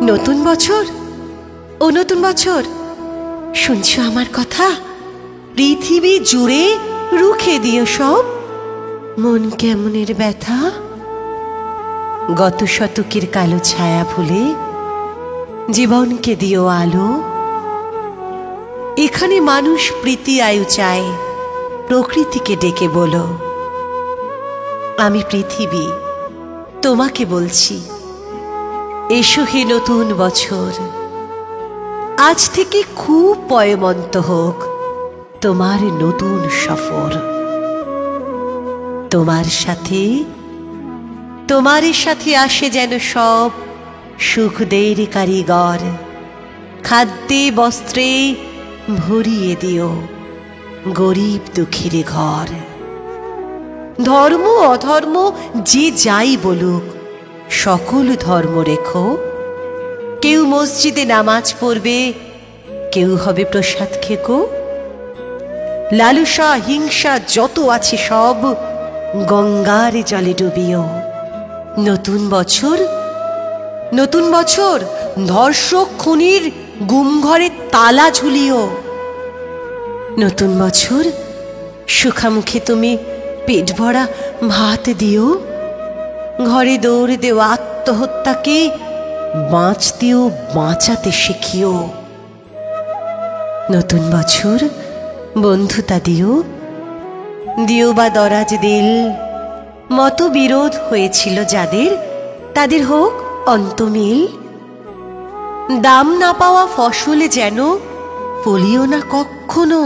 নতুন বছর, ও নতুন বছর, শুনছো আমার কথা? পৃথিবী জুড়ে রুখে দিও সব মন কেমনের ব্যথা। গত শতকের কালো ছায়া ভুলে জীবনকে দিও আলো। এখানে মানুষ প্রীতি আয়ু চায়, প্রকৃতিকে ডেকে বলো, আমি পৃথিবী তোমাকে বলছি, এসো হে নতুন বছর। আজ থেকে খুব পয়মন্ত হোক তোমার নতুন সফর। তোমার সাথে আসে যেন সব সুখদের কারিগর। খাদ্যে বস্ত্রে ভরিয়ে দিও গরিব দুঃখীর ঘর। ধর্ম অধর্ম যে যাই বলুক, সকল ধর্ম রেখো। কেউ মসজিদে নামাজ পড়বে, কেউ হবে প্রসাদ খেকো। লালসা হিংসা যত আছে সব গঙ্গার জলে ডুবিও। নতুন বছর, নতুন বছর, ধর্ষক খুনির গুম ঘরে তালা ঝুলিও। নতুন বছর, সুখামুখে তুমি পেট ভরা ভাত দিও। ঘরে দৌড় দেও আত্মহত্যাকে বাঁচতেও বাঁচাতে শিখিও। নতুন বছর, বন্ধুতা দিও, দিও বা দরাজ দিল। মতবিরোধ হয়েছিল যাদের, তাদের হোক অন্তমিল। দাম না পাওয়া ফসলে যেন ফলিও না কখনো।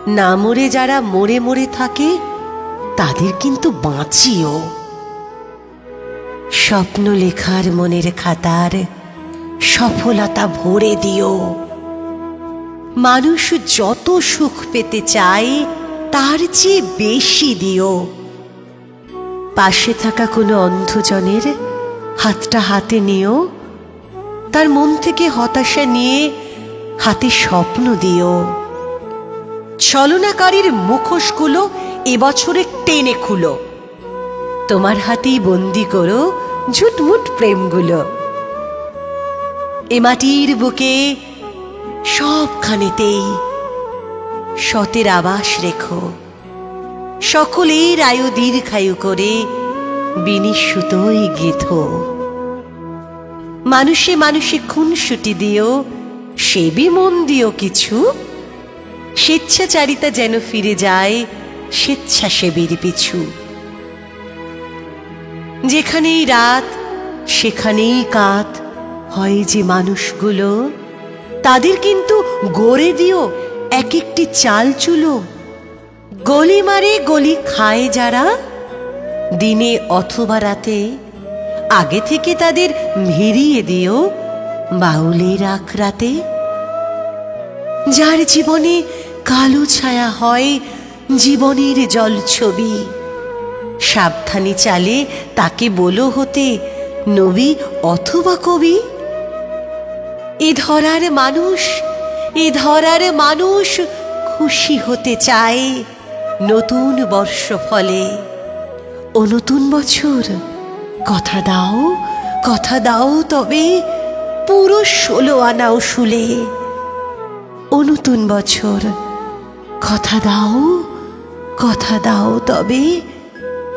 না মরে যারা মরে মরে থাকে, তাদের কিন্তু বাঁচিও। স্বপ্ন লেখার মনের খাতার সফলতা ভরে দিও। মানুষ যত সুখ পেতে চায়, তার চেয়ে বেশি দিও। পাশে থাকা কোনো অন্ধজনের হাতটা হাতে নিও। তার মন থেকে হতাশা নিয়ে হাতে স্বপ্ন দিও। ছলনাকারীর মুখোশগুলো এবছরে টেনে খুলো। তোমার হাতেই বন্দি করো ঝুটমুট প্রেমগুলো। এ মাটির বুকে সবখানেতেই সতের আবাস রেখো। সকলের আয়ু দীর্ঘায়ু করে বিনিশুতোই গেথো। মানুষে মানুষে খুনসুটি দিও, সেবি মন দিও কিছু। স্বেচ্ছাচারিতা যেন ফিরে যায় স্বেচ্ছাসেবীর পিছু। যেখানেই রাত সেখানেই কাত হয় যে মানুষগুলো, তাদের কিন্তু গড়ে দিও এক একটি চাল চুলো। গলি মারে গলি খায় যারা, দিনে অথবা রাতে, আগে থেকে তাদের ভিড়িয়ে দিও বাউলের আখড়াতে। যার জীবনে কালো ছায়া হয় জীবনের জলছবি, সাবধানে চালে তাকে বলো হতে নবী অথবা কবি। এ ধরার মানুষ খুশি হতে চায় নতুন বর্ষ ফলে। ও নতুন বছর, কথা দাও তবে পুরো 16 আনা উসুলে। ও নতুন বছর, কথা দাও তবে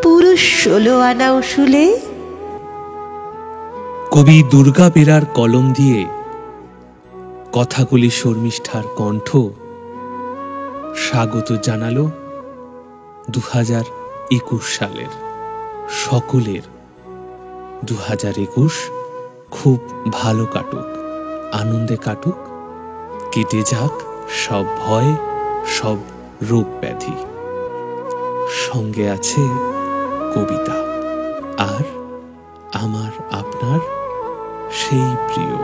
পুরো 16 আনা উসুলে। কবি দুর্গা বেরার কলম দিয়ে কথাগুলি শর্মিষ্ঠার কণ্ঠ স্বাগত জানালো 2021 সালের। সকলের 2021 খুব ভালো কাটুক, আনন্দে কাটুক, কেটে যাক সব ভয়, সব রোগ ব্যাধি। সঙ্গে আছে কবিতা আর আমার আপনার সেই প্রিয়